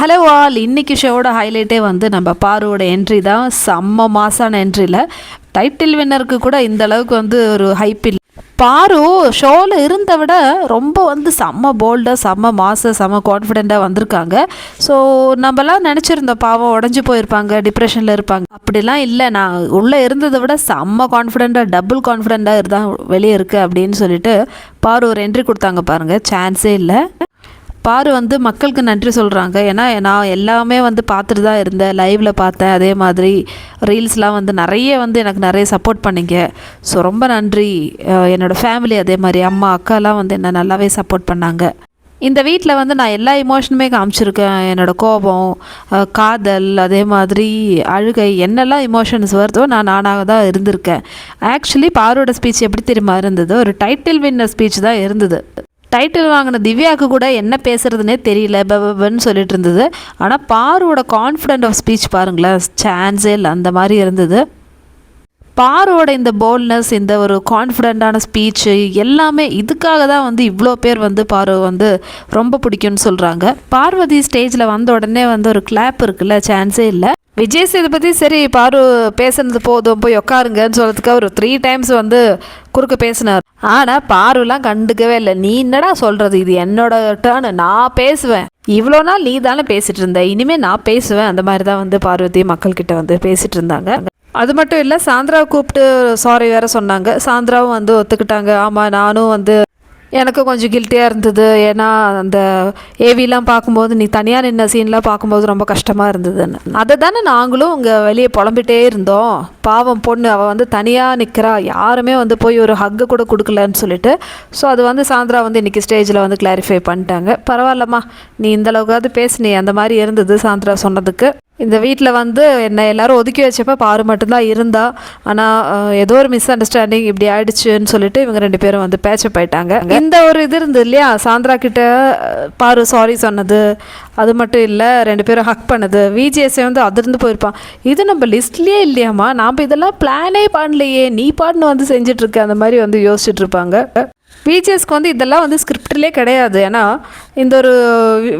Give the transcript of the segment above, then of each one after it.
Hello all, இன்னைக்கு ஷோவோட ஹைலைட்டே வந்து நம்ம பாருவோட என்ட்ரி தான். செம்ம மாசான என்ட்ரியில் டைட்டில் வின்னருக்கு கூட இந்த அளவுக்கு வந்து ஒரு ஹைப் இல்லை. பாரு ஷோவில் இருந்த விட ரொம்ப வந்து செம்ம போல்டாக, செம்ம மாச, செம்ம கான்ஃபிடெண்ட்டாக வந்திருக்காங்க. ஸோ நம்மலாம் நினச்சிருந்தோம் பாவம் உடஞ்சி போயிருப்பாங்க, டிப்ரெஷனில் இருப்பாங்க. அப்படிலாம் இல்லை, நான் உள்ளே இருந்ததை விட செம்ம கான்ஃபிடெண்ட்டாக, டபுள் கான்ஃபிடெண்ட்டாக இருந்தால் வெளியே இருக்குது அப்படின்னு சொல்லிட்டு பாரு ஒரு என்ட்ரி கொடுத்தாங்க பாருங்கள். சான்ஸே இல்லை. பாரு வந்து மக்களுக்கு நன்றி சொல்கிறாங்க. ஏன்னா நான் எல்லாமே வந்து பார்த்துட்டு தான் இருந்தேன், லைவில் பார்த்தேன், அதே மாதிரி ரீல்ஸ்லாம் வந்து நிறைய வந்து எனக்கு நிறைய சப்போர்ட் பண்ணிங்க. ஸோ ரொம்ப நன்றி. என்னோடய ஃபேமிலி அதே மாதிரி அம்மா அக்காலாம் வந்து என்ன நல்லாவே சப்போர்ட் பண்ணாங்க. இந்த வீட்டில் வந்து நான் எல்லா இமோஷனுமே காமிச்சிருக்கேன். என்னோடய கோபம், காதல், அதே மாதிரி அழுகை, என்னெல்லாம் இமோஷன்ஸ் வருதோ நானாக தான் இருந்திருக்கேன். ஆக்சுவலி பாரோட ஸ்பீச் எப்படி தெரியுமா இருந்தது? ஒரு டைட்டில் வின்னர் ஸ்பீச் தான் இருந்தது. டைட்டில் வாங்கின திவ்யாவுக்கு கூட என்ன பேசுகிறதுனே தெரியல, பன்னு சொல்லிட்டு இருந்தது. ஆனால் பாருவோட கான்ஃபிடென்ட் ஆஃப் ஸ்பீச் பாருங்களேன், சான்ஸே இல்லை, அந்த மாதிரி இருந்தது. பாரோட இந்த போல்ட்னஸ், இந்த ஒரு கான்ஃபிடென்ட்டான ஸ்பீச்சு எல்லாமே இதுக்காக தான் வந்து இவ்வளோ பேர் வந்து பாரு வந்து ரொம்ப பிடிக்கும்னு சொல்கிறாங்க. பார்வதி ஸ்டேஜில் வந்த உடனே வந்து ஒரு கிளாப் இருக்குல்ல, சான்ஸே இல்லை. விஜய் சேதுபதி சரி பாரு பேசுனது போதும், போய் உட்காருங்கன்னு சொல்கிறதுக்கு ஒரு 3 times வந்து குறுக்க பேசினார். ஆனால் பாருலாம் கண்டுக்கவே இல்லை. நீ என்னடா சொல்கிறது, இது என்னோட டேர்னு, நான் பேசுவேன், இவ்வளோ நாள் நீ தானே பேசிகிட்டு இருந்த, இனிமேல் நான் பேசுவேன், அந்த மாதிரி தான் வந்து பார்வதி மக்கள்கிட்ட வந்து பேசிகிட்டு இருந்தாங்க. அது மட்டும் இல்லை, சாந்திராவை கூப்பிட்டு சாரி வேறு சொன்னாங்க. சாந்திராவும் வந்து ஒத்துக்கிட்டாங்க. ஆமாம், நானும் வந்து எனக்கு கொஞ்சம் கில்ட்டியாக இருந்தது. ஏன்னா அந்த ஏவிலாம் பார்க்கும்போது, நீ தனியாக நின்ன சீன்லாம் பார்க்கும்போது ரொம்ப கஷ்டமாக இருந்ததுன்னு. அதை தானே நாங்களும் இங்கே வெளியே புலம்பிகிட்டே இருந்தோம். பாவம் பொண்ணு, அவள் வந்து தனியாக நிற்கிறா, யாருமே வந்து போய் ஒரு ஹக்கு கூட கொடுக்கலன்னு சொல்லிட்டு. ஸோ அது வந்து சாந்திரா வந்து இன்றைக்கி ஸ்டேஜில் வந்து கிளாரிஃபை பண்ணிட்டாங்க. பரவாயில்லம்மா, நீ இந்தளவுக்காவது பேசுனி, அந்த மாதிரி இருந்தது சாந்திரா சொன்னதுக்கு. இந்த வீட்டில் வந்து என்னை எல்லோரும் ஒதுக்கி வச்சப்போ பாரு மட்டும்தான் இருந்தா. ஆனால் ஏதோ ஒரு மிஸ் அண்டர்ஸ்டாண்டிங் இப்படி ஆயிடுச்சுன்னு சொல்லிட்டு இவங்க 2 பேரும் வந்து பேச்சப் ஆயிட்டாங்க. இந்த ஒரு இது இருந்தது இல்லையா, சாந்திரா கிட்ட பாரு சாரி சொன்னது, அது மட்டும் இல்லை 2 பேரும் ஹக் பண்ணது. விஜிஎஸ்ஏ வந்து அதிர்ந்து போயிருப்பான். இது நம்ம லிஸ்ட்லேயே இல்லையாம்மா, நாம் இதெல்லாம் பிளானே பண்ணலையே, நீ பாட்டுன்னு வந்து செஞ்சிட்ருக்க, அந்த மாதிரி வந்து யோசிச்சுட்டு இருப்பாங்க. விஜிஎஸ்க்கு வந்து இதெல்லாம் வந்து ஸ்கிரிப்ட்லேயே கிடையாது. ஏன்னா இந்த ஒரு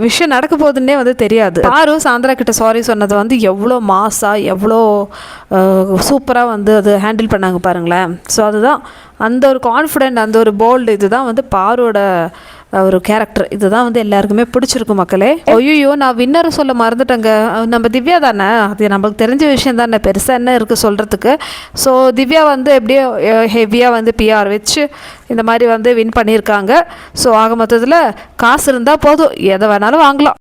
விஷயம் நடக்க போகுதுன்னே வந்து தெரியாது. பாரு சாந்திரா கிட்ட சாரி சொன்னது வந்து எவ்வளோ மாஸாக, எவ்வளோ சூப்பராக வந்து அது ஹேண்டில் பண்ணாங்க பாருங்களேன். ஸோ அதுதான் அந்த ஒரு கான்ஃபிடென்ட், அந்த ஒரு போல்டு, இதுதான் வந்து பாரோட ஒரு கேரக்டர். இதுதான் வந்து எல்லாருக்குமே பிடிச்சிருக்கும் மக்களே. ஐயோ, நான் வின்னரை சொல்ல மறந்துட்டேங்க. நம்ம திவ்யா தானே, அது நம்மளுக்கு தெரிஞ்ச விஷயம் தானே, பெருசாக என்ன இருக்குது சொல்கிறதுக்கு. ஸோ திவ்யா வந்து எப்படியோ ஹெவியாக வந்து பிஆர் வச்சு இந்த மாதிரி வந்து வின் பண்ணியிருக்காங்க. ஸோ ஆக மொத்தத்தில் காசு இருந்தால் போதும், எதை வேணாலும் வாங்கலாம்.